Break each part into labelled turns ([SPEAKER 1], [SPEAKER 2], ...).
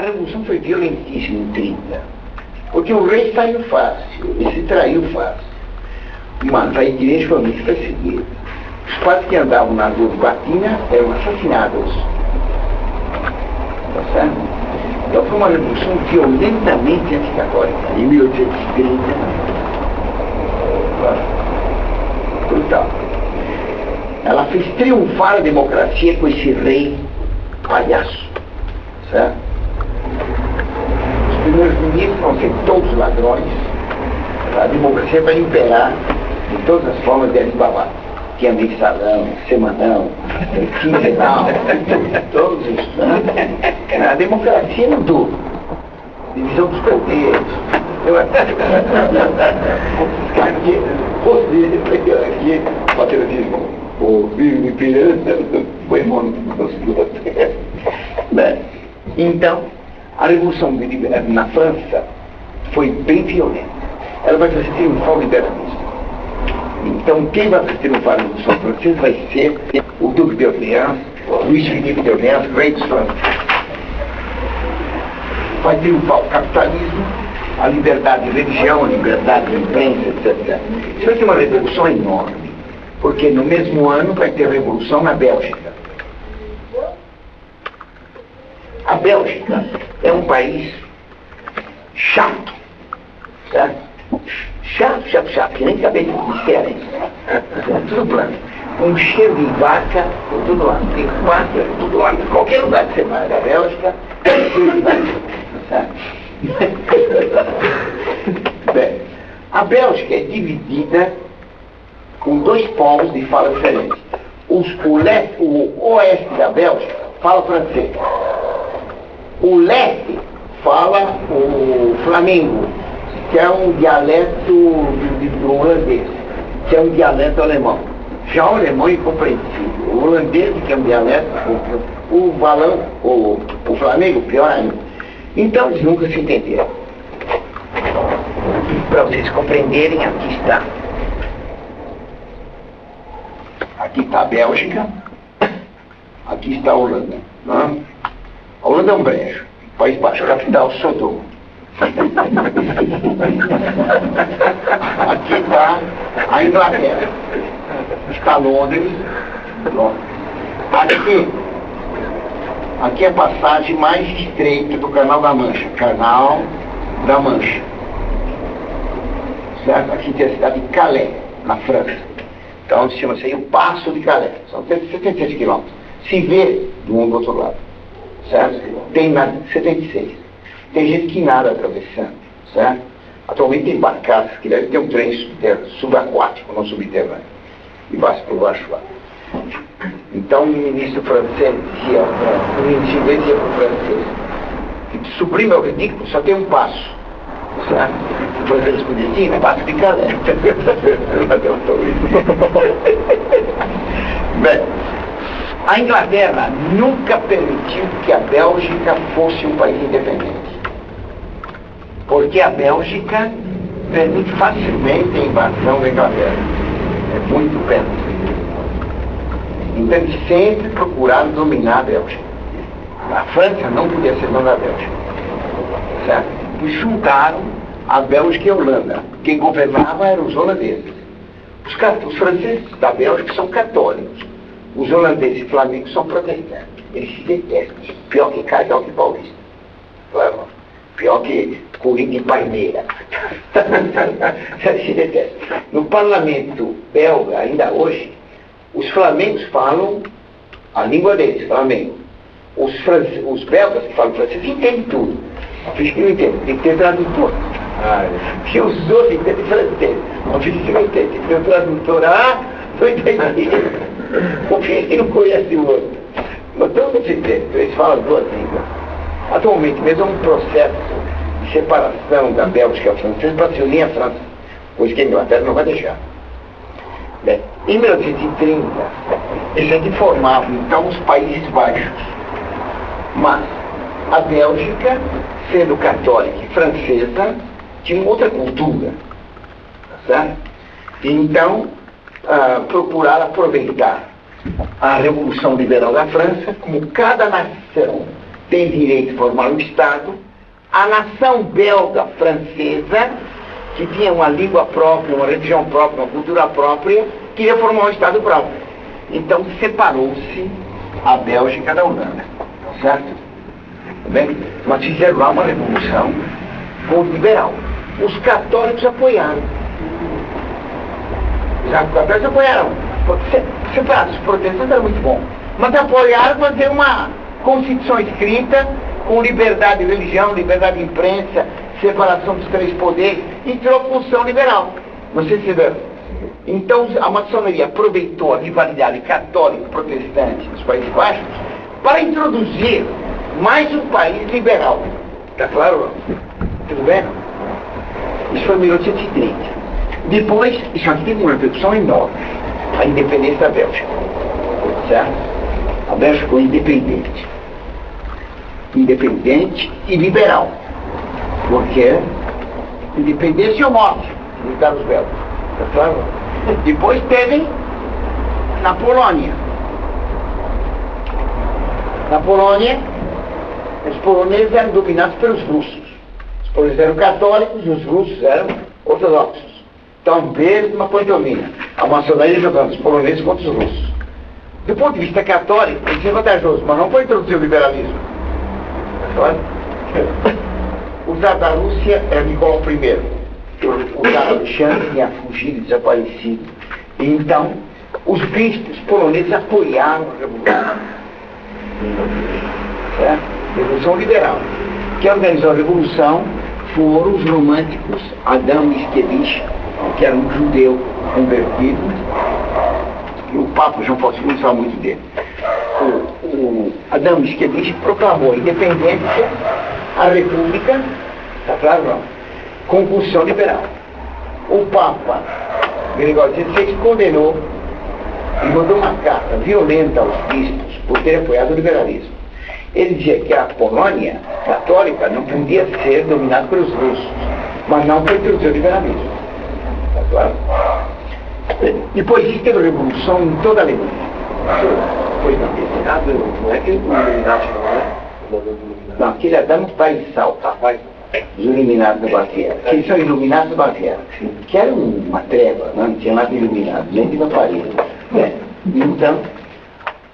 [SPEAKER 1] Revolução foi violentíssima em 30, porque o rei saiu fácil, ele se traiu fácil, mas a igreja foi muito perseguida. Os padres que andavam na rua de Batina eram assassinados. Tá certo? Então foi uma revolução violentamente anticatólica, em 1830. Brutal. Ela fez triunfar a democracia com esse rei palhaço. Certo? Os primeiros ministros vão ser todos ladrões. A democracia vai imperar de todas as formas de Alibaba. Tinha mensalão, semanal, quinzenal, todos isso. Né? A democracia mudou. Divisão dos poderes. Aqui, patriotismo, o vivo de Piranda, foi mono. Então, a Revolução na França foi bem violenta. Ela vai fazer triunfar o liberalismo. Então, quem vai triunfar a Revolução Francesa vai ser o Duque de Orleans, Luís Filipe de Orleans, rei dos franceses. Vai triunfar o capitalismo, a liberdade de religião, a liberdade de imprensa, etc. Isso vai ser uma revolução enorme, porque no mesmo ano vai ter revolução na Bélgica. A Bélgica é um país chato, certo? Chato, que nem cabelo de série. Tudo plano. Um cheiro de vaca por todo lado. Tem vaca por todo lado. Qualquer lugar que você vai da Bélgica, tem cheiro de vaca. Bem, a Bélgica é dividida com dois povos de fala diferentes. O oeste da Bélgica fala francês. O leste fala o flamengo, que é um dialeto do holandês, que é um dialeto alemão. Já o alemão é incompreensível. O holandês, que é um dialeto, o flamengo, pior ainda. Então eles nunca se entenderam. Para vocês compreenderem, aqui está. Aqui está a Bélgica, aqui está a Holanda. Não? A Holanda é um brejo, País Baixo, capital Sodoma. Aqui está a Inglaterra, está Londres. Aqui é a passagem mais estreita do Canal da Mancha, Canal da Mancha. Certo? Aqui tem a cidade de Calais, na França. Então chama-se aí o Passo de Calais. São 76 quilômetros. Se vê de um do outro lado. Certo? Tem 76. Tem gente que nada atravessando. Certo? Atualmente tem barcaças que devem ter um trem subaquático, não subterrâneo. E vai por baixo lá. Então o ministro francês dizia, o ministro inglês dizia para o francês, que suprime o ridículo, só tem um passo. Certo? O francês podia dizer, passo de Calais. Bem, a Inglaterra nunca permitiu que a Bélgica fosse um país independente. Porque a Bélgica permite facilmente a invasão da Inglaterra. É muito perto. Então eles sempre procuraram dominar a Bélgica. A França não podia ser dona da Bélgica. Certo? E juntaram a Bélgica e a Holanda. Quem governava eram os holandeses. Os franceses da Bélgica são católicos. Os holandeses e flamengos são protestantes. Eles se detestam. Pior que carioca e paulista. Claro. Pior que Coringa e Paineira. Eles se detestam. No parlamento belga, ainda hoje, os flamengos falam a língua deles, flamengo. Os belgas que falam francês entendem tudo. Os que não entendem, tem que ter tradutor. Porque os outros entendem francês. Os que não entendem, tem que ter um tradutor. Não entendi. O filho que não conhece o outro. Mas todos entendem, eles falam duas línguas. Atualmente mesmo é um processo de separação da Bélgica francesa para se unir à França, coisa que a Inglaterra não vai deixar. Bem, em 1930, eles aqui formavam então os Países Baixos. Mas a Bélgica, sendo católica e francesa, tinha outra cultura. Tá certo? E então, procuraram aproveitar a Revolução Liberal da França, como cada nação tem direito de formar um Estado. A nação belga francesa, que tinha uma língua própria, uma religião própria, uma cultura própria, queria formar um Estado próprio. Então separou-se a Bélgica da Holanda, certo? Bem, mas fizeram lá uma revolução com os liberais. Os católicos apoiaram. Os católicos apoiaram. Separados, os protestantes eram muito bons. Mas apoiaram fazer uma constituição escrita com liberdade de religião, liberdade de imprensa, separação dos três poderes e propulsão liberal. Não sei se viram. Então a maçonaria aproveitou a rivalidade católico-protestante dos Países Baixos para introduzir mais um país liberal. Está claro? Tudo bem? Isso foi em 1830. Depois, isso aqui teve uma repercussão enorme. A independência da Bélgica. Certo? A Bélgica ficou independente. Independente e liberal. Porque independência ou morte dos dados belgas. Está claro? Depois teve na Polônia. Na Polônia, os poloneses eram dominados pelos russos. Os poloneses eram católicos e os russos eram ortodoxos. Então, mesmo uma pantomima. A maçonaria jogando os poloneses contra os russos. Do ponto de vista católico, isso é vantajoso, mas não foi introduzir o liberalismo. O czar da Rússia era Nicolau I. O czar Alexandre tinha fugido e desaparecido. Então, os bispos poloneses apoiaram a revolução. Certo? Revolução liberal. Quem organizou a revolução foram os românticos Adam Mickiewicz, que era um judeu convertido, e o Papa João Paulo II fala muito dele. O Adam Mickiewicz proclamou a independência, a república, está claro não? Compulsão liberal. O Papa Gregório XVI condenou e mandou uma carta violenta aos bispos por ter apoiado o liberalismo. Ele dizia que a Polônia católica não podia ser dominada pelos russos, mas não por introduzir o liberalismo. Está claro? Depois disso teve revolução em toda a Alemanha. Foi não é aquele Illuminati, não é? Não, aquele é dano paisal, tá? Os Iluminados da Baviera. Que são Iluminados da Baviera. Que era uma treva, não tinha nada de iluminado, nem de lamparina. Então,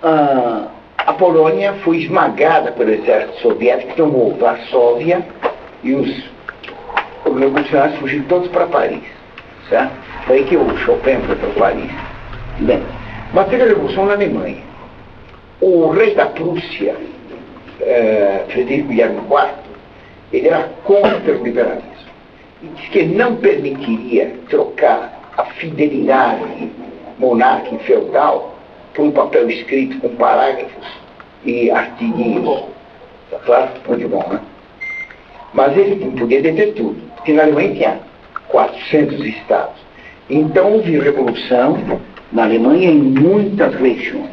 [SPEAKER 1] a Polônia foi esmagada pelo exército soviético, que tomou Varsóvia e os revolucionários fugiram todos para Paris. Certo? Foi aí que o Chopin foi para Paris. Bem, mas teve a revolução na Alemanha. O rei da Prússia, Frederico Guilherme IV, ele era contra o liberalismo. E disse que ele não permitiria trocar a fidelidade monárquica e feudal por um papel escrito com parágrafos e artiguinhos. Está claro? Muito bom, né? Mas ele não podia deter tudo, porque na Alemanha tinha 400 estados. Então houve revolução na Alemanha em muitas regiões.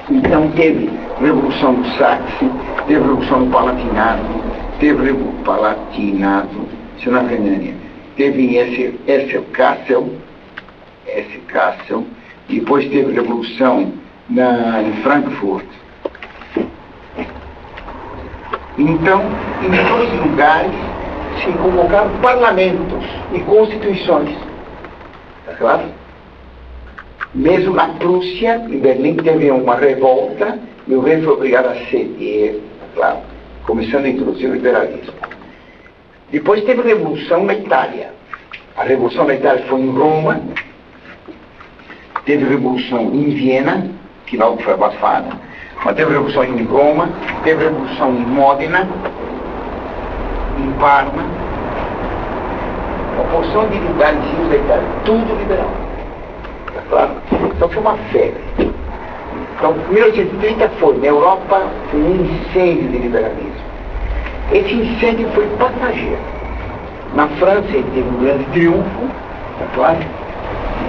[SPEAKER 1] Então teve revolução no Saxe, teve revolução no Palatinado, teve Palatinado, isso na Renânia, teve em Hesse-Kassel, depois teve revolução em Frankfurt. Então, em todos os lugares se convocaram parlamentos e constituições. Está claro? Mesmo na Prússia, em Berlim, teve uma revolta e o rei foi obrigado a ceder, claro, começando a introduzir o liberalismo. Depois teve revolução na Itália. A revolução na Itália foi em Roma, teve revolução em Viena, que logo foi abafada, mas teve revolução em Roma, teve revolução em Módena, em Parma, uma porção de lugares da Itália, tudo liberal. Tá claro? Então foi uma febre. Então, 1830 foi, na Europa, um incêndio de liberalismo. Esse incêndio foi passageiro. Na França ele teve um grande triunfo, tá claro?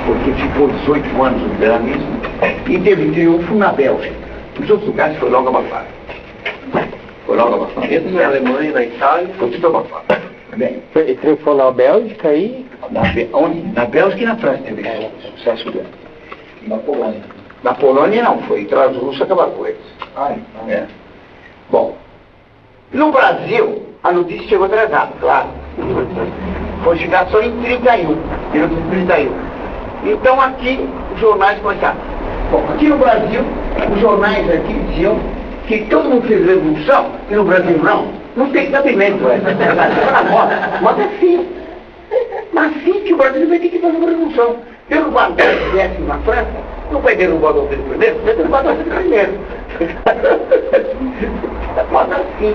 [SPEAKER 1] Porque ficou 18 anos no liberalismo, e teve triunfo na Bélgica. Nos outros lugares foi logo abafado. Foi logo abafado.
[SPEAKER 2] Na Alemanha, na Itália,
[SPEAKER 1] foi tudo abafado. Bem,
[SPEAKER 2] ele triunfou na Bélgica e...
[SPEAKER 1] Onde? Na Bélgica e na França teve sucesso grande.
[SPEAKER 2] Na Polônia.
[SPEAKER 1] Na Polônia não, foi. Então os russos acabaram com eles.
[SPEAKER 2] Ah,
[SPEAKER 1] é. Bom, no Brasil, a notícia chegou atrasada, claro. Foi chegar só em 1931. Então aqui, os jornais começaram. Bom, aqui no Brasil, os jornais aqui diziam que todo mundo fez revolução, e no Brasil não tem cabimento essa. Mas assim, que o Brasil vai ter que fazer uma revolução. Derrubar o exército na França, não vai derrubar o Dom Pedro I, vai derrubar o Dom Pedro I. Mas assim,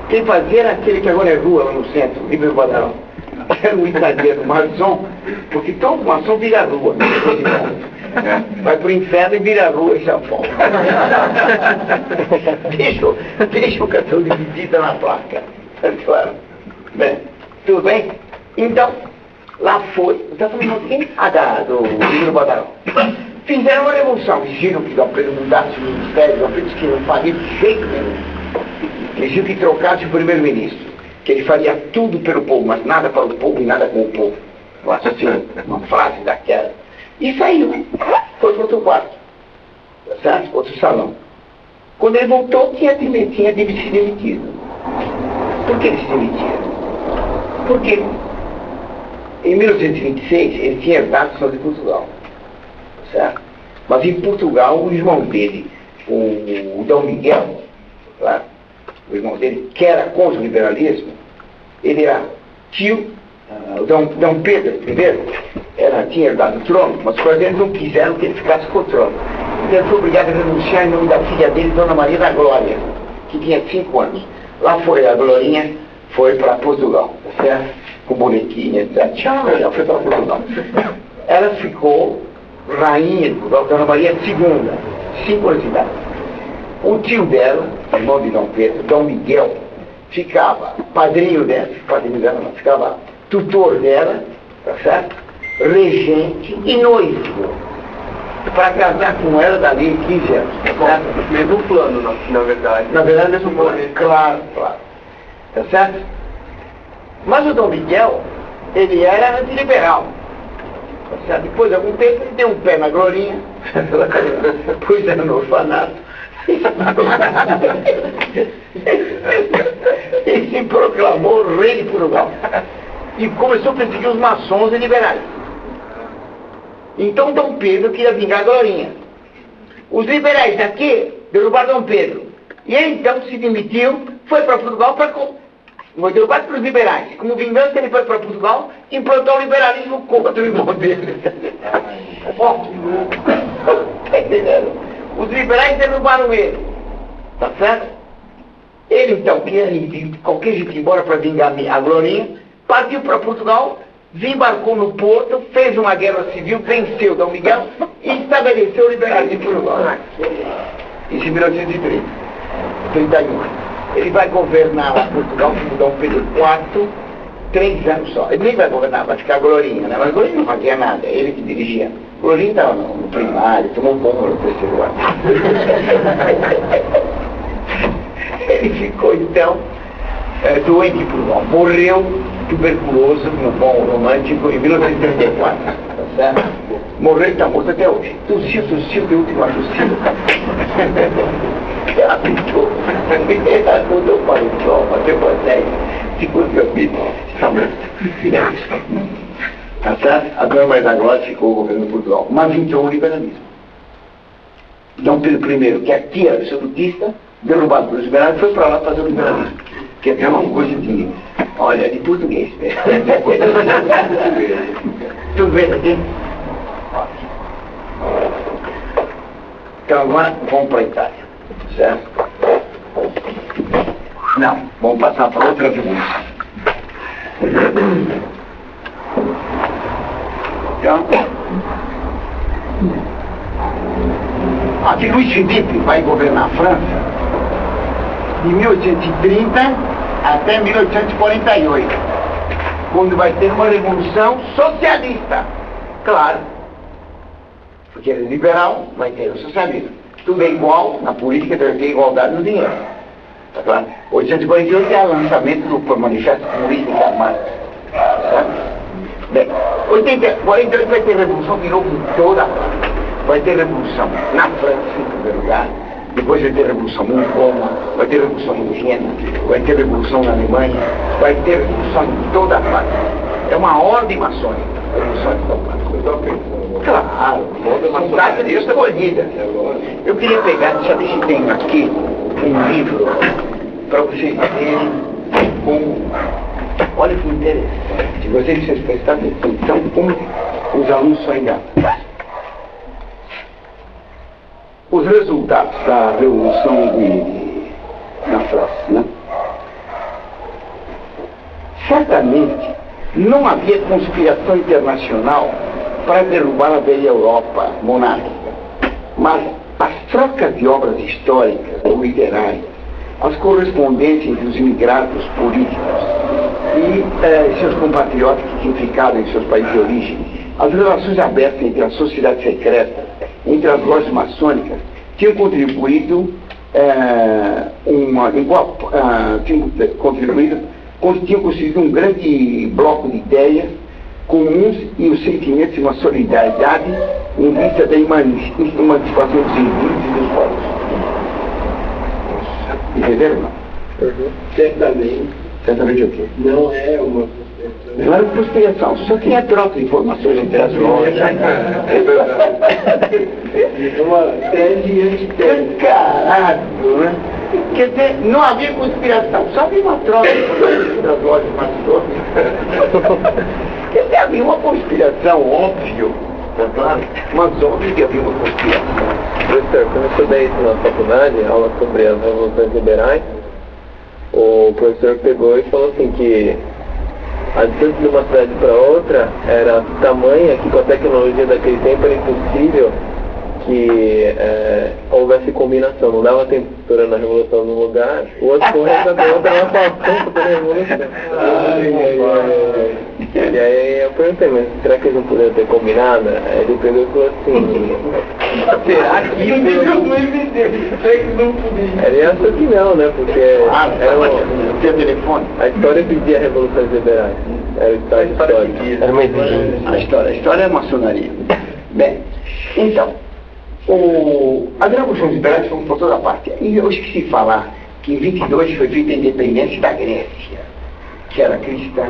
[SPEAKER 1] quem fazia era aquele que agora é rua lá no centro, Ribeiro Badarão. Era um italiano, maçom, porque todo maçom vira rua. Vai pro inferno e vira rua em São Paulo. Deixa o cartão de visita na placa. Claro. Bem, tudo bem? Então, lá foi. Está falando de quem? Do Ribeiro Badarão. Fizeram uma revolução. Exigiram que Dom Pedro mudasse o ministério. Dom Pedro que não faria de jeito nenhum. Exigiram que trocasse o primeiro-ministro. Que ele faria tudo pelo povo, mas nada para o povo e nada com o povo. Eu acho assim, uma frase daquela. E saiu. Foi para outro quarto. Certo? Outro salão. Quando ele voltou, tinha se demitido. Por que ele se demitia? Porque em 1826 ele tinha herdado só de Portugal. Certo? Mas em Portugal o irmão dele, o Dom Miguel, claro, o irmão dele, que era contra o liberalismo, ele era tio, Dom Pedro I, tinha herdado o trono, mas os brasileiros não quiseram que ele ficasse com o trono. Então ele foi obrigado a renunciar em nome da filha dele, Dona Maria da Glória, que tinha 5 anos. Lá foi a Glorinha, foi para Portugal, certo? Com bonequinha, etc. Tchau, ela foi para Portugal. Ela ficou rainha de Portugal, Dona Maria II, 5 anos de idade. O tio dela, irmão de Dom Pedro, Dom Miguel, ficava padrinho dela, não, ficava tutor dela, tá certo? Regente e noivo, para casar com ela dali em 15 anos. Tá
[SPEAKER 2] Mesmo plano, na verdade.
[SPEAKER 1] Na verdade, mesmo plano, claro. Tá certo? Mas o Dom Miguel, ele era antiliberal. Tá certo? Depois de algum tempo, ele deu um pé na Glorinha, pôs ela no orfanato, e se proclamou rei de Portugal. E começou a perseguir os maçons e liberais. Então Dom Pedro queria vingar a Glorinha. Os liberais aqui derrubaram Dom Pedro. E ele então se demitiu, foi para Portugal, foi derrubado pelos liberais. Como vingança ele foi para Portugal e implantou o liberalismo contra o irmão dele. Tá entendendo? Os liberais derrubaram ele. Tá certo? Ele então queria de qualquer jeito ir embora para vingar a Glorinha, partiu para Portugal, desembarcou no Porto, fez uma guerra civil, venceu Dom Miguel e estabeleceu o liberalismo em Portugal. Isso em 1930. 31. Ele vai governar Portugal como Dom Pedro IV, 3 anos só. Ele nem vai governar, vai ficar a Glorinha, né? Mas a Glorinha não fazia nada, ele que dirigia. O Glorinha estava no primário, tomou um pouco no terceiro ano. Ele ficou então doente por Portugal. Morreu tuberculoso, no bom romântico, em 1934. Tá certo? Morreu e está morto até hoje. Tossiu, deu última tossida. Apitou. Ela mudou para o sol, bateu para 10. Segundo meu filho, está morto. Tá certo? A Dona Maria da Glória ficou governando Portugal. Mas entrou o liberalismo. Dom Pedro I, que aqui era absolutista, derrubado pelos liberais, foi para lá fazer o liberalismo. Que é uma coisa de, olha, de português. Tudo bem aqui? Então agora vamos para a Itália, certo? Não, vamos passar para outra revolução. Então, aqui Luís Filipe vai governar a França de 1830 até 1848, quando vai ter uma revolução socialista, claro, porque ele é liberal, vai ter o socialismo. Tudo é igual, na política deve ter igualdade no dinheiro. Tá claro? 1848 é o lançamento do Manifesto Comunista de Karl Marx. Certo? Bem, 48 vai ter revolução de novo em toda a França. Vai ter revolução na França, em primeiro lugar, depois vai ter revolução em Roma, vai ter revolução em Viena, vai ter revolução na Alemanha, vai ter revolução em toda a parte. É uma ordem maçônica, a revolução em toda a parte. Claro, vontade de Deus escolhida. Eu queria pegar, deixa eu ver se tenho aqui um livro para vocês verem como. Olha que interessante. Se vocês prestarem atenção como os alunos são enganados. Os resultados da Revolução na França, né? Certamente não havia conspiração internacional para derrubar a velha Europa monárquica, mas as trocas de obras históricas ou literárias, as correspondências entre os imigrados políticos e seus compatriotas que tinham ficado em seus países de origem, as relações abertas entre a sociedade secreta, entre as lojas maçônicas, tinham contribuído, tinham construído um grande bloco de ideias comuns e os sentimentos de uma solidariedade em vista da emancipação dos indivíduos e dos povos. Entenderam, não?
[SPEAKER 2] Certamente.
[SPEAKER 1] Certamente o quê?
[SPEAKER 2] Não é uma
[SPEAKER 1] Não era conspiração, só que é troca de informações entre as lojas.
[SPEAKER 2] É verdade. Uma tese e antitese.
[SPEAKER 1] Caralho, né? Quer dizer, não havia conspiração, só havia uma troca de informações entre as lojas maçônicas. Quer dizer, havia uma conspiração, óbvio, tá claro? Mas óbvio que havia uma conspiração.
[SPEAKER 2] Professor, quando eu estudei isso na faculdade, aula sobre as revoluções liberais, o professor pegou e falou assim que a distância de uma cidade para outra era tamanha que com a tecnologia daquele tempo era impossível que houvesse combinação. Não dava tempo durante a revolução num lugar, o outro correndo da outra não passou para a revolução. E aí eu perguntei, mas será que eles não poderiam ter combinado? Aí ele pegou e falou assim,
[SPEAKER 1] Será que não podia?
[SPEAKER 2] ele achou que não, né? Porque
[SPEAKER 1] era o telefone.
[SPEAKER 2] a história pedia revoluções liberais. Era o estado histórico.
[SPEAKER 1] Era uma exigência. A história é maçonaria. Bem, então, as revoluções liberais foram por toda parte. E eu esqueci de falar que em 22 foi feita a independência da Grécia, que era cristã.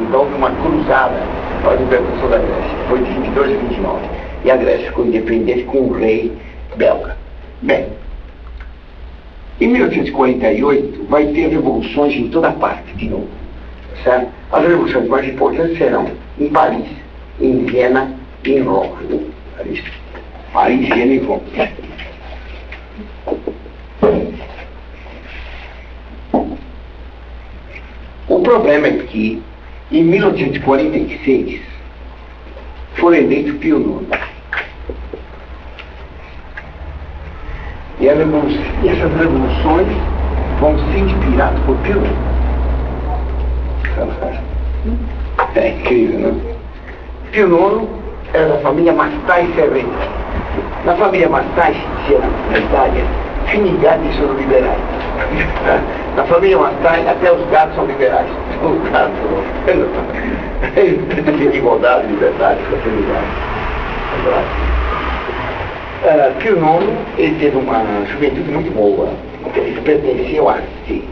[SPEAKER 1] Então houve uma cruzada para a libertação da Grécia. Foi de 22 a 29. E a Grécia ficou independente com o rei belga. Bem, em 1848 vai ter revoluções em toda parte de novo. Certo? As revoluções mais importantes serão em Paris, em Viena e em Roma. Paris, Viena e Roma. O problema é que, em 1846, foi eleito Pio IX. E essas revoluções vão ser inspiradas por Pio IX. É incrível, não? Pio IX era da família Mastai Ferretti. Na família Mastai existia na Itália afinidades sobre liberais. Na família Mastai até os gatos são liberais. Os gatos eles têm igualdade, liberdade, fraternidade. Pio IX, ele teve uma juventude muito boa, ele pertencia ao AC,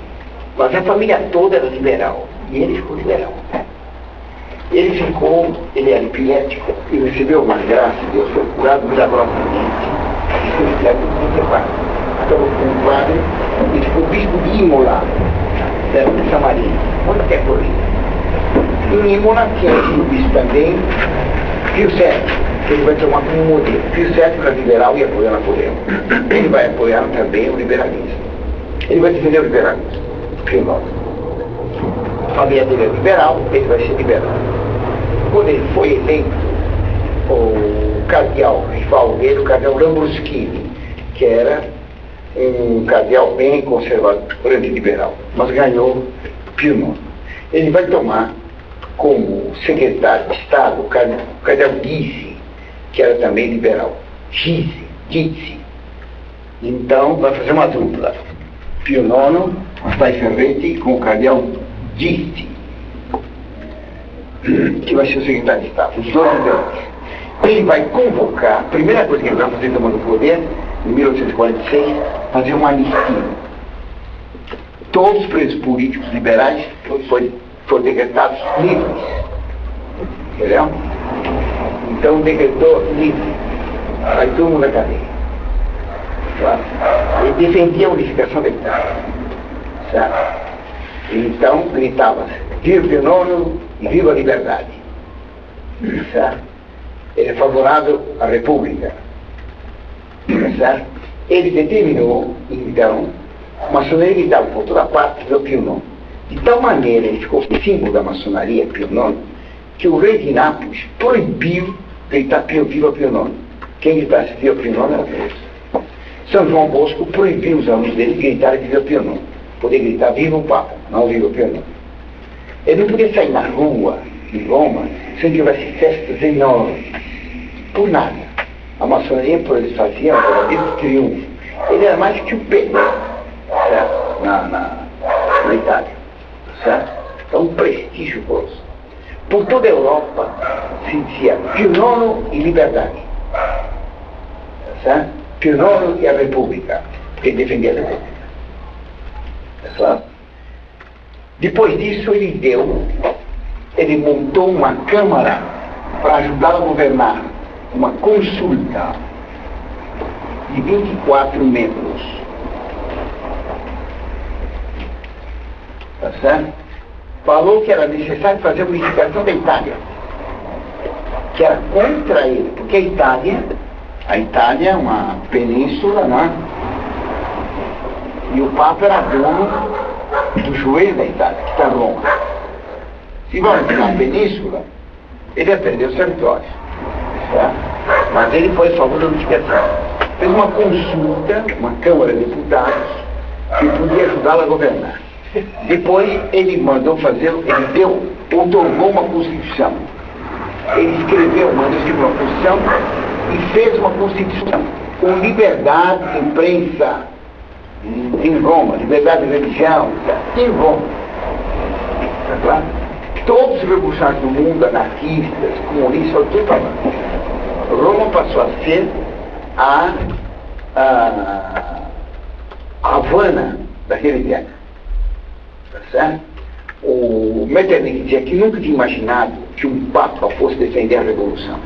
[SPEAKER 1] mas a família toda era liberal, e ele ficou liberal. Ele era epilético e recebeu uma graça de Deus, foi curado milagrosamente, e foi epilético de separo. Estava com um padre, e ficou bispo de Imola, certo? De Samaria, onde quer por isso. Em Imola tinha sido bispo também Pio VII, que ele vai tomar como modelo. Pio VII era liberal e apoiou Napoleão. Ele vai apoiar também o liberalismo. Ele vai defender o liberalismo. Pio IX. A família dele é liberal, ele vai ser liberal. Quando ele foi eleito, o cardeal rival dele, o cardeal Lambruschini, que era um cardeal bem conservador, antiliberal, mas ganhou Pio IX. Ele vai tomar como secretário de Estado o cardeal Gysi, que era também liberal. Gysi. Então, vai fazer uma dupla. Pio IX, Mastai Ferretti, com o cardeal Gysi, que vai ser o secretário de Estado. Os dois liberais. Ele vai convocar, a primeira coisa que ele vai fazer tomando o poder em 1846, fazer uma anistia. Todos os presos políticos liberais foram decretados livres. Entendeu? Então decretou livre. Aí todo mundo na cadeia. Ele defendia a unificação da Itália. Certo? Então gritava: viva o fenômeno e viva a liberdade. Certo? Ele é favorável à República. Certo? Ele determinou, então, a maçonaria gritava por toda parte do Pio IX. De tal maneira ele ficou símbolo da maçonaria, Pio IX, que o rei de Nápoles proibiu gritar viva Pio IX. Quem gritasse viva Pio IX era preso. São João Bosco proibiu os alunos dele de gritarem viva Pio IX. Poder gritar viva o Papa, não viva Pio IX. Ele não podia sair na rua, em Roma, se não tivesse festas enormes. Por nada. A maçonaria, por eles faziam, era verdadeiro triunfo. Ele era mais que o Pedro, certo? Na Itália. Certo? Então, um prestígio grosso. Por toda a Europa se dizia Pio IX e liberdade. Certo? Pio IX e a República. Porque ele defendia a República. Certo? Depois disso, ele montou uma câmara para ajudar a governar. Uma consulta de 24 membros. Tá certo? Falou que era necessário fazer a unificação da Itália, que era contra ele, porque a Itália é uma península, né? E o Papa era dono do joelho da Itália, que está em Roma. Se vai ficar na península, ele ia perder os territórios. Certo? Mas ele foi a favor da unificação. Fez uma consulta, uma Câmara de Deputados, que podia ajudá-lo a governar. Depois ele mandou fazer, otorgou uma Constituição. Ele mandou escrever uma Constituição e fez uma Constituição com liberdade de imprensa em Roma, liberdade de religião, em Roma. Tá claro? Todos os revolucionários do mundo, anarquistas, comunistas, tudo falando. Roma passou a ser a Havana daquele tempo. Tá certo? O Metternich dizia que nunca tinha imaginado que um Papa fosse defender a Revolução.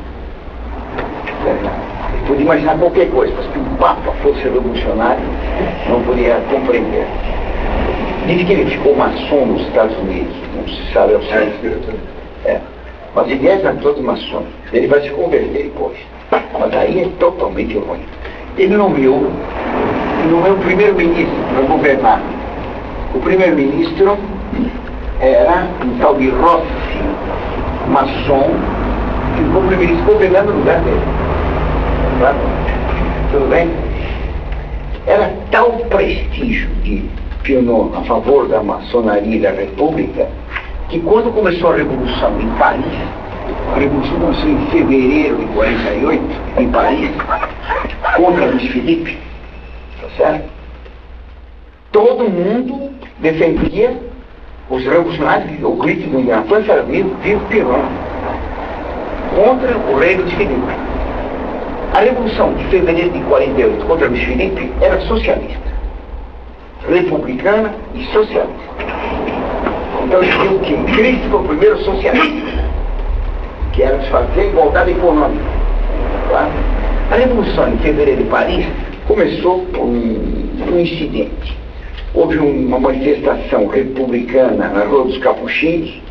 [SPEAKER 1] Ele podia imaginar qualquer coisa, mas que um Papa fosse revolucionário, não podia compreender. Diz que ele ficou maçom nos Estados Unidos, não se sabe ao certo. Mas ele era todos maçons. Ele vai se converter depois. Mas aí é totalmente ruim. Ele nomeou o primeiro-ministro para governar. O primeiro-ministro era um tal de Rossi, maçom, que ficou primeiro-ministro governando no lugar dele. Claro? Tudo bem? Era tal prestígio de Pio IX a favor da maçonaria e da República, que quando começou a Revolução em Paris, a Revolução começou em fevereiro de 48, em Paris, contra Luiz Felipe, tá certo? Todo mundo defendia os revolucionários, o grito da França era vivo Pio IX, contra o rei Luiz Felipe. A Revolução de fevereiro de 48 contra Luiz Felipe era socialista, republicana e socialista. Então ele viu que Cristo foi o primeiro socialista, que era desfazer a igualdade econômica. Claro? A Revolução em fevereiro de Paris começou com um incidente. Houve uma manifestação republicana na Rua dos Capuchinhos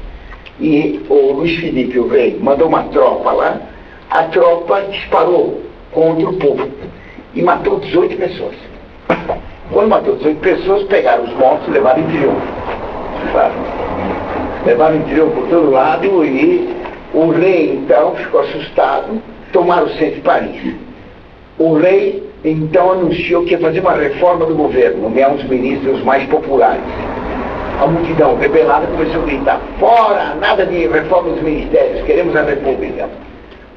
[SPEAKER 1] e o Luiz Felipe, o rei, mandou uma tropa lá. A tropa disparou contra o povo e matou 18 pessoas. Quando matou 18 pessoas, pegaram os mortos e levaram em triunfo. Claro? Levaram em triunfo por todo lado e o rei, então, ficou assustado, tomaram o centro de Paris. O rei, então, anunciou que ia fazer uma reforma do governo, nomear os ministros mais populares. A multidão rebelada começou a gritar: fora, nada de reforma dos ministérios, queremos a república.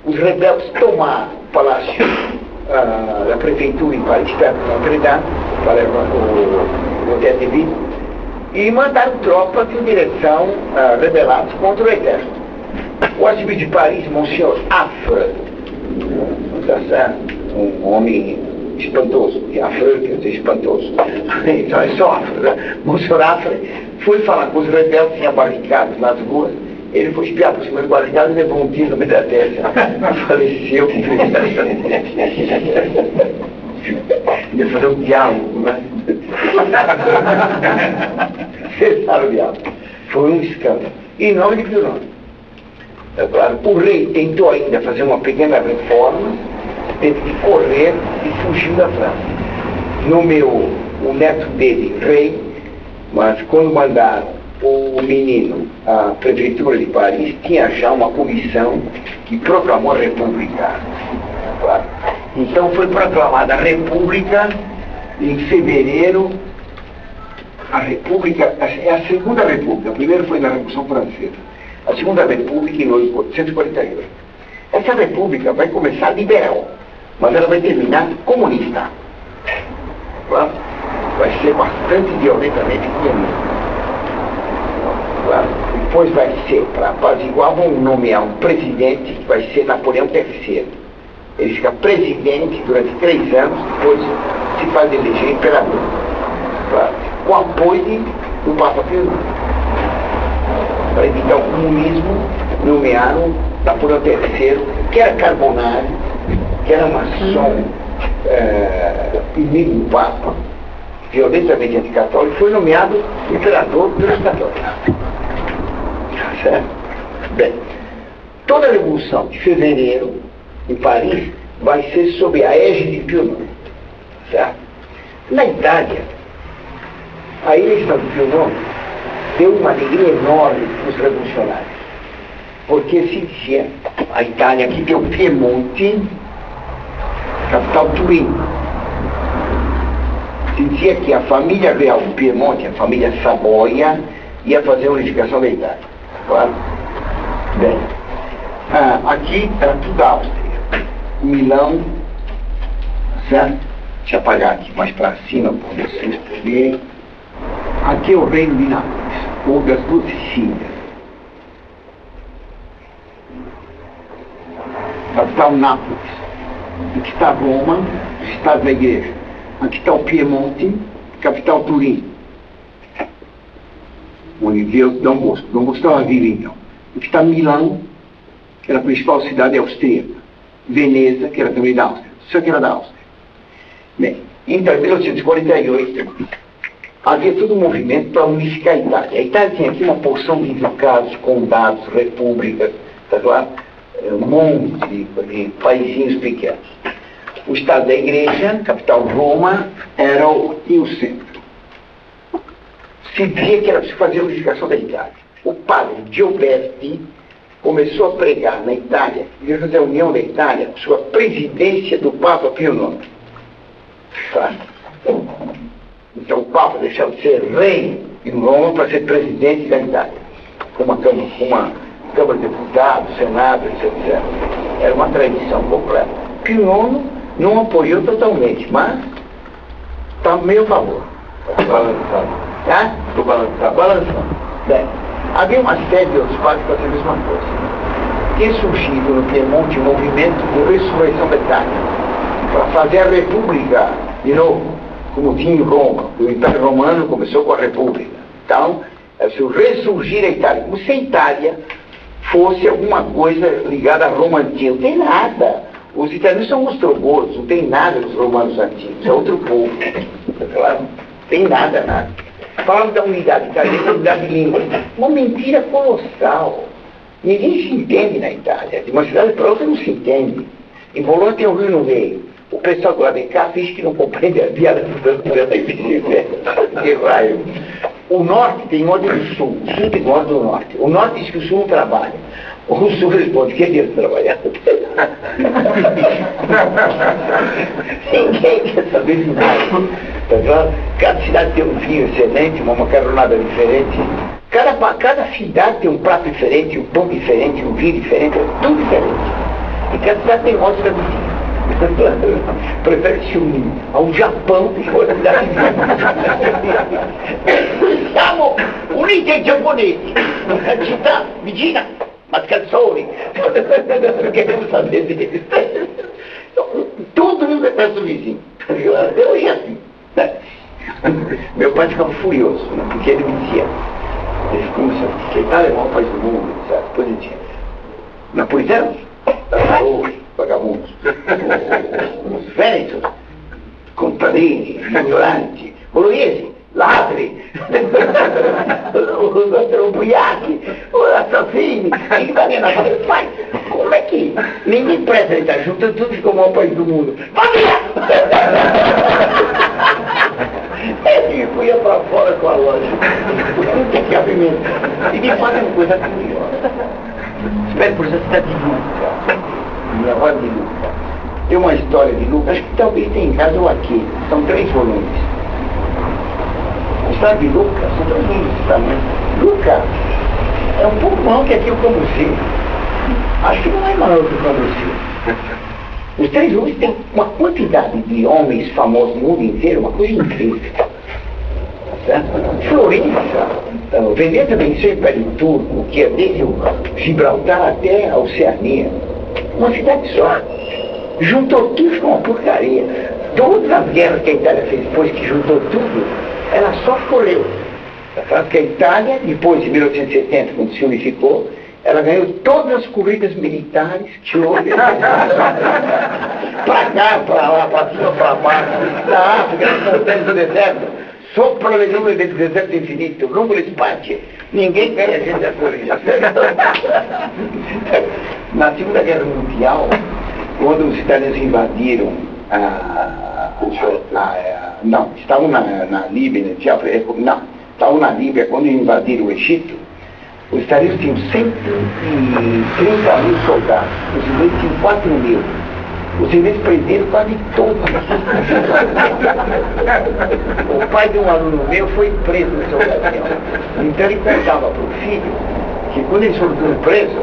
[SPEAKER 1] Os rebeldes tomaram o palácio da prefeitura em Paris, perto de Notre-Dame, para o Hotel de Ville, e mandaram tropas em direção rebelados contra o exército. O arcebispo de Paris, Monsieur Affre, um homem espantoso, e Afra quer dizer espantoso. Então é só Afra. Monsenhor Afra foi falar com os rebeldes, tinha barricados nas ruas, ele foi espiar por cima dos barricados e levou um tiro no meio da testa. Faleceu. Ia fazer um diálogo, né? Cessaram o diálogo. Foi um escândalo. Em nome de Pio IX. É claro, o rei tentou ainda fazer uma pequena reforma, teve que correr e fugiu da França. Nomeou o neto dele rei, mas quando mandaram o menino à prefeitura de Paris, tinha já uma comissão que proclamou a República. Claro. Então foi proclamada a República em fevereiro. A República é a Segunda República. A primeira foi na Revolução Francesa. A Segunda República em 1848. Essa República vai começar liberal, mas ela vai terminar comunista. Claro. Vai ser bastante violentamente comunista. Claro. Depois vai ser, para apaziguar, vão nomear um presidente que vai ser Napoleão III. Ele fica presidente durante 3 anos, depois se faz eleger imperador. Claro. Com apoio do Papa Pio IX. Para evitar o comunismo, nomearam Napoleão III, que era carbonário, que era maçom, inimigo do Papa, violentamente anticatólico, foi nomeado imperador pelos católicos. Certo? Bem, toda a Revolução de Fevereiro, em Paris, vai ser sob a égide de Pio IX. Certo? Na Itália, a eleição de Pio IX deu uma alegria enorme para os revolucionários. Porque se dizia, a Itália aqui tem o Piemonte, capital Turim. Se dizia que a família real do Piemonte, a família Saboia, ia fazer a unificação da Itália. Claro? Bem, aqui era tudo Áustria. Milão, certo? Deixa eu apagar aqui mais para cima para vocês poderem. Aqui é o reino de Nápoles, ou das duas Sicílias. Capital Nápoles. Aqui está Roma, os estados da igreja. Aqui está o Piemonte, capital Turim, onde veio Dom Bosco. Dom Bosco estava vivo então. Aqui está Milão, que era a principal cidade austríaca. Veneza, que era também da Áustria. Isso aqui era da Áustria. Bem, então em 1848 havia todo um movimento para unificar a Itália. A Itália tinha aqui uma porção de ducados, condados, repúblicas, tá claro? Um monte de paizinhos pequenos. O Estado da Igreja, capital Roma, era o centro. Se dizia que era preciso fazer a unificação da Itália. O padre Gioberti começou a pregar na Itália, e fazer a união da Itália, sob a presidência do Papa Pio IX. Tá? Então o Papa deixava de ser rei em Roma para ser presidente da Itália. Com uma Câmara de Deputados, Senado, etc. Era uma tradição completa. Pio IX não apoiou totalmente, mas está a meu favor. Está balançado. Tá? Estou balançado. Balançando. Bem, havia uma série de outros padres que faziam a mesma coisa. Tinha surgido no Piemonte um movimento de ressurreição da Itália, para fazer a República de novo, como tinha em Roma. O Império Romano começou com a República. Então, é preciso ressurgir a Itália, como se a Itália fosse alguma coisa ligada a Roma antiga. Não tem nada. Os italianos são ostrogodos, não tem nada dos romanos antigos, é outro povo. Claro, não tem nada, nada. Falamos da unidade italiana, unidade de língua. Uma mentira colossal. Ninguém se entende na Itália. De uma cidade para outra não se entende. Em Bolonha tem o Rio no meio. O pessoal do lado de cá finge que não compreende a piada do Brasil da vice-versa. O norte tem ódio do sul, o sul tem ódio do norte. O norte diz que o sul não trabalha. O sul responde que ele trabalhar. Ninguém quer saber de nada. Cada cidade tem um vinho excelente, uma macarronada diferente. Cada cidade tem um prato diferente, um pão diferente, um vinho diferente, tudo diferente. E cada cidade tem ódio da vizinha. Prefere se unir ao Japão que for a cidade vizinha. Siamo uniti ai giapponesi. Città vicina, ma calzoni. Queremos saber deles. Todo mundo detesta o vizinho. Eu ia assim. Né? Meu pai ficava furioso, né? Porque ele me dizia, ele ficou me dizendo, que Itália é o maior país do mundo, certo? Depois ele dizia, napolitanos, vagabundos, os vênetos, contadini, ignoranti, bolognesi, ladri, os ubriachi, os assassini, italiano. Pai, como é que ninguém presta ele tá junto, tudo ficou o maior país do mundo? Família! Ele ia pra fora com a loja, não tem cabimento. E me fazem uma coisa curiosa. Espero por essa cidade de Lucca, minha avó de Lucca. Tem uma história de Lucca, acho que talvez tenha em casa ou aqui, são 3 volumes. A história de Lucca, são 3 volumes de tamanho. Lucca é um pouco maior que aqui o Cambuci. Acho que não é maior que o Cambuci. Os 3 volumes têm uma quantidade de homens famosos no mundo inteiro, uma coisa incrível. Florença, Veneza venceu o Império Turco, que é desde o Gibraltar até a Oceania. Uma cidade só. Juntou tudo com uma porcaria. Todas as guerras que a Itália fez depois que juntou tudo, ela só correu. Porque a Itália, depois de 1870, quando se unificou, ela ganhou todas as corridas militares que houve. Pra cá, pra lá, pra cima, pra baixo, na África, nas montanhas do deserto. Sopra le nuvole del deserto infinito, lungo le spacce. Ninguém ganha essa corrida. Na Segunda Guerra Mundial, quando os italianos invadiram não, estavam na Líbia, não, estavam na Líbia quando invadiram o Egito. Os italianos tinham 130 mil soldados, os ingleses tinham 4 mil. Os ingleses prenderam quase todos. O pai de um aluno meu foi preso nessa ocasião. Então ele contava para o filho que quando eles foram todos presos,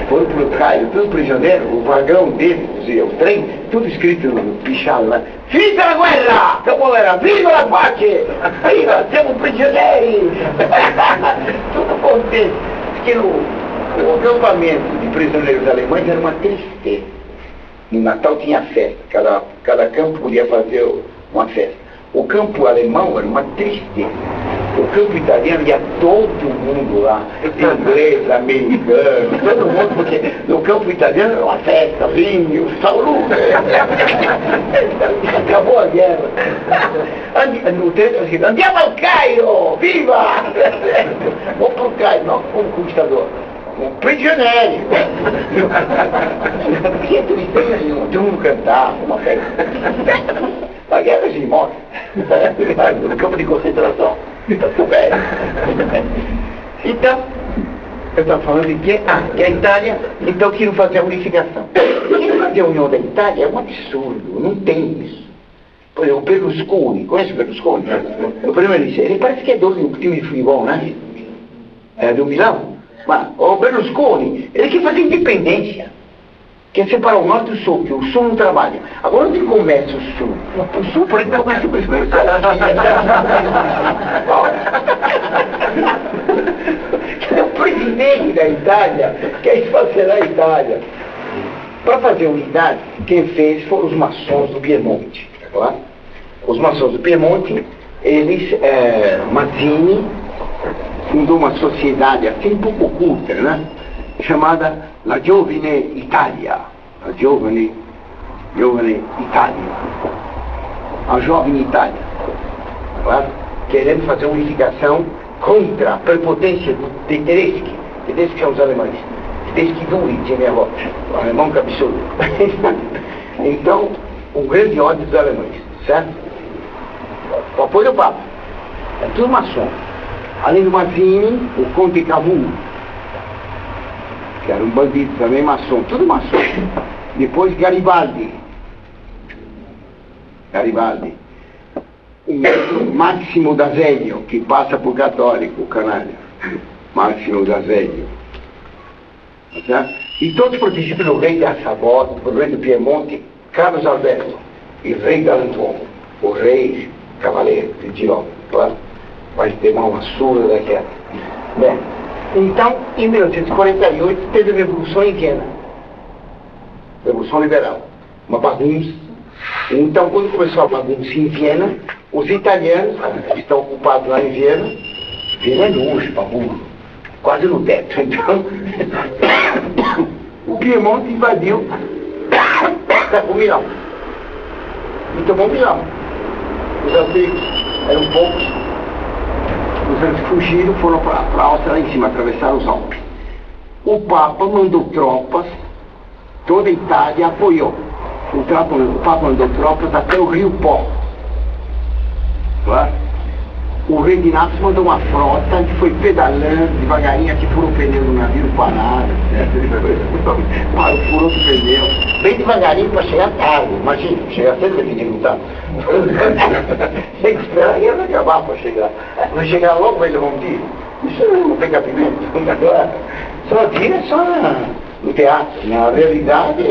[SPEAKER 1] foram para o Cairo, todos prisioneiros, o vagão dele, o trem, tudo escrito no pichado lá. Finita la guerra! Como era? Viva la pace! Viva! Siamo prisioneiros! Tudo contente. Porque o acampamento de prisioneiros alemães era uma tristeza. No Natal tinha festa, cada campo podia fazer uma festa. O campo alemão era uma tristeza. O campo italiano ia todo mundo lá, inglês, americano, todo mundo, porque no campo italiano era uma festa, vinho, saúde. Acabou a guerra. No treino, andiamo ao Cairo, viva! Vamos para o Cairo, não como conquistador. Um prisioneiro. Não tinha tristeza nenhuma, todo mundo cantava, uma festa. A guerra de morte. No campo de concentração. Tudo bem. Então, eu estava falando de que a Itália, então, queriam fazer a unificação. Querer fazer a união da Itália é um absurdo, não tem isso. Por exemplo, o Berlusconi, conhece o Berlusconi? O primeiro-ministro, ele parece que é dono de um time de futebol, né? É do Milão. Mas o Berlusconi, ele quer fazer independência. Quer separar o norte do sul, que o sul não trabalha. Agora onde começa o sul? O sul, por exemplo, começa simplesmente. É o presidente da Itália quer esfacelar a Itália. Para fazer unidade, quem fez foram os maçons do Piemonte. Tá? Os maçons do Piemonte, eles, Mazzini, fundou uma sociedade assim um pouco oculta, né? Chamada La Giovane Italia. A Giovane Itália. A Jovem Itália. Claro? Querendo fazer uma unificação contra a prepotência de Tedeschi. Tedeschi são os alemães. Tedeschi duri, dizia minha avó. O alemão que absurdo. Então, um grande ódio dos alemães. Certo? O apoio do Papa. É tudo maçom. Além do Mazzini, o Conte Cavour, que era um bandido também maçom, tudo maçom. Depois Garibaldi. O Máximo d'Azeglio, que passa por católico, canalha. Máximo d'Azeglio. Tá? E todos protegidos pelo rei da Savoia, pelo rei do Piemonte, Carlos Alberto, e rei Galantuomo, o rei cavaleiro de Tirol, claro? Vai ter uma surda daquela. Bem, então, em 1848, teve a Revolução em Viena. Revolução Liberal. uma bagunça. Então, quando começou a bagunça em Viena, os italianos, que estão ocupados lá em Viena, Viena é longe, bagunça, quase no teto. Então, o Piemonte invadiu o Milão. E tomou Milão. Os austríacos eram poucos. Os austríacos fugiram, foram para a Áustria lá em cima, atravessaram os Alpes. O Papa mandou tropas, toda a Itália apoiou. O Papa mandou tropas até o Rio Pó. Claro. O rei de Nápoles mandou uma frota que foi pedalando devagarinho, que furou o pneu do navio parado, furou o pneu, bem devagarinho para chegar tarde. Imagina, chegar cedo que não tá. Tem que esperar a guerra acabar para chegar. Vai chegar logo, vai levar um tiro. Isso não tem cabimento. Só tiro é só no teatro. Na realidade,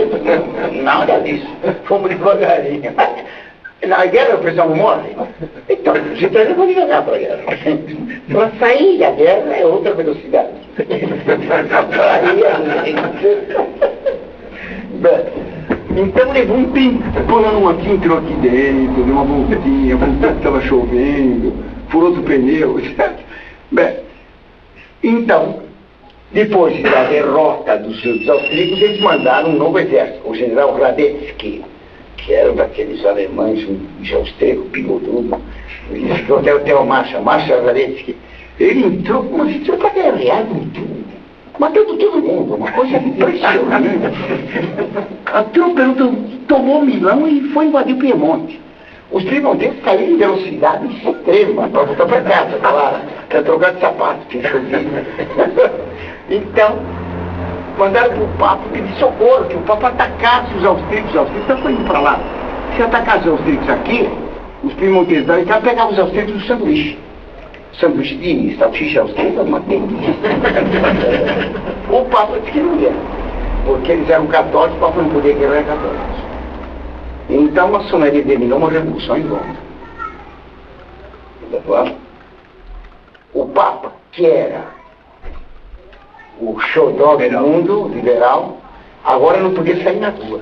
[SPEAKER 1] nada disso. Fomos devagarinho. Na guerra o pessoal morre. Então, os italianos vão devagar para a guerra. Para sair da guerra é outra velocidade. Então levou um tempo, pulando aqui, entrou aqui dentro, deu uma voltinha, estava chovendo, furou do pneu, certo? Bem, então, depois da derrota dos austríacos, eles mandaram um novo exército, o general Radetzky, que era daqueles alemães, um austríaco, bigodudo, ele ficou até o Marshal Radetzky. Ele entrou, mas entrou para guerrear com tudo, matando todo mundo, uma coisa impressionante. A tropa tomou Milão e foi invadir o Piemonte. Os piemonteses caíram em velocidade extrema para voltar para casa, claro, para trocar de sapato, tinha chovido. Então, mandaram para o Papa pedir socorro, que o Papa atacasse os austríacos estavam indo para lá. Se atacasse os austríacos aqui, os piemonteses da Itália pegavam os austríacos no sanduíche. Sanduíche de salsicha austríaca, uma delícia. O Papa disse que não ia, porque eles eram católicos, o Papa não podia guerrear católicos. Então a maçonaria terminou uma revolução em Roma. O Papa, que era o xodó do mundo, liberal, agora não podia sair na rua.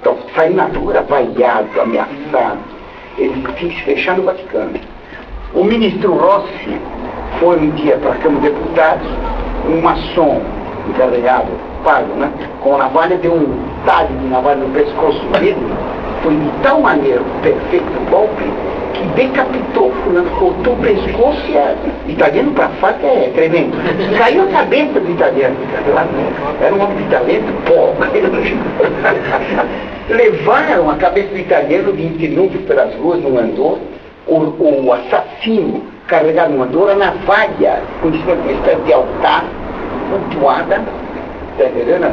[SPEAKER 1] Então, sair na rua era vaiado, ameaçado. Ele tinha que se fechar no Vaticano. O ministro Rossi foi um dia para a Câmara de Deputados, um maçom encarregado, pago, né? Com a navalha, deu um talho de navalha no pescoço dele, foi de tal maneira perfeito o golpe, que decapitou, cortou o pescoço e italiano para faca é tremendo. Caiu a cabeça do italiano. Era um homem de talento, pobre. Levaram a cabeça do italiano de interlúdio pelas ruas no andor, o assassino carregado no andor, a navalha, com uma espécie de altar, pontuada, tá entendendo?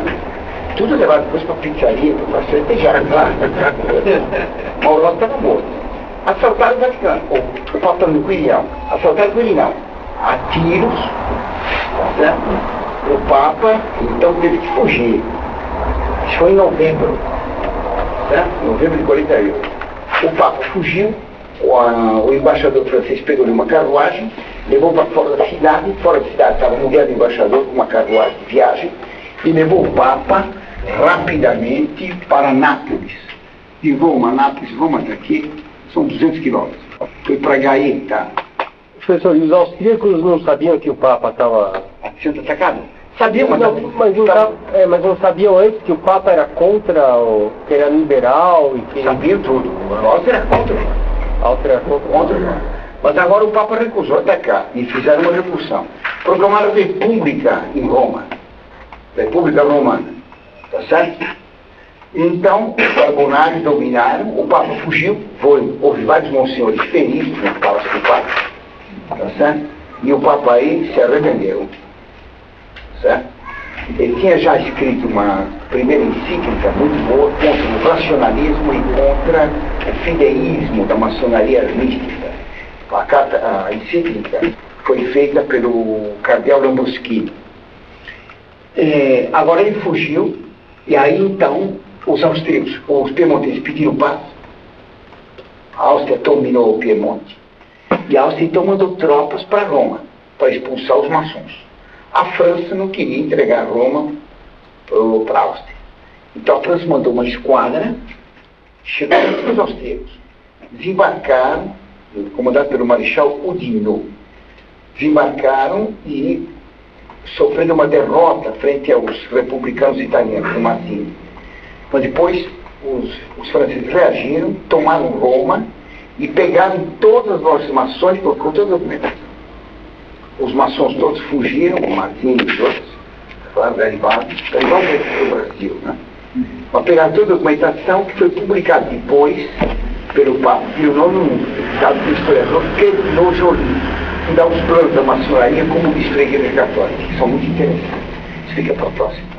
[SPEAKER 1] Tudo levado depois para a pizzaria, para festejar, claro. Mauro estava morto. Assaltaram o Vaticano, o Papa não queria, assaltaram com ele não. A tiros, tá certo? O Papa, então, teve que fugir. Isso foi em novembro, certo? Novembro de 48. O Papa fugiu, o embaixador francês pegou-lhe uma carruagem, levou para fora da cidade estava a mulher do embaixador com uma carruagem de viagem, e levou o Papa rapidamente para Nápoles. De Roma, Nápoles, Roma daqui, são 200 quilômetros. Foi para Gaeta.
[SPEAKER 3] Professor, e os austríacos não sabiam que o Papa estava
[SPEAKER 1] sendo atacado? Sabiam,
[SPEAKER 3] mas não sabiam antes que o Papa era contra, que era liberal e que...
[SPEAKER 1] Sabiam tudo. A Áustria era contra.
[SPEAKER 3] A Áustria era contra.
[SPEAKER 1] Mas agora o Papa recusou atacar e fizeram uma revolução. Proclamaram República em Roma. República Romana. Tá certo? Então, os carbonários dominaram, o Papa fugiu, houve vários monsenhores felizes no Palácio do Papa. Tá certo? E o Papa aí se arrependeu. Certo? Ele tinha já escrito uma primeira encíclica muito boa contra o racionalismo e contra o fideísmo da maçonaria mística. A encíclica foi feita pelo cardeal Lambruschi. Agora ele fugiu, e aí então os austríacos, os piemonteses pediram paz. A Áustria dominou o Piemonte. E a Áustria então mandou tropas para Roma, para expulsar os maçons. A França não queria entregar Roma para a Áustria. Então a França mandou uma esquadra, chegou todos aos austríacos, desembarcaram, comandado pelo Marechal Oudinot, desembarcaram e sofreram uma derrota frente aos republicanos italianos, do Mazzini. Mas depois os franceses reagiram, tomaram Roma e pegaram todas as lojas maçônicas com toda a documentação. Os maçons todos fugiram, o Mazzini e os outros, claro, Garibaldi para o Brasil, né? Mas pegaram toda a documentação que foi publicada depois pelo Papa Pio IX, dado pelo historiador Quetinot Joly, que dá os planos da maçonaria como diz para a Igreja Católica, que são muito interessantes. Isso fica para a próxima.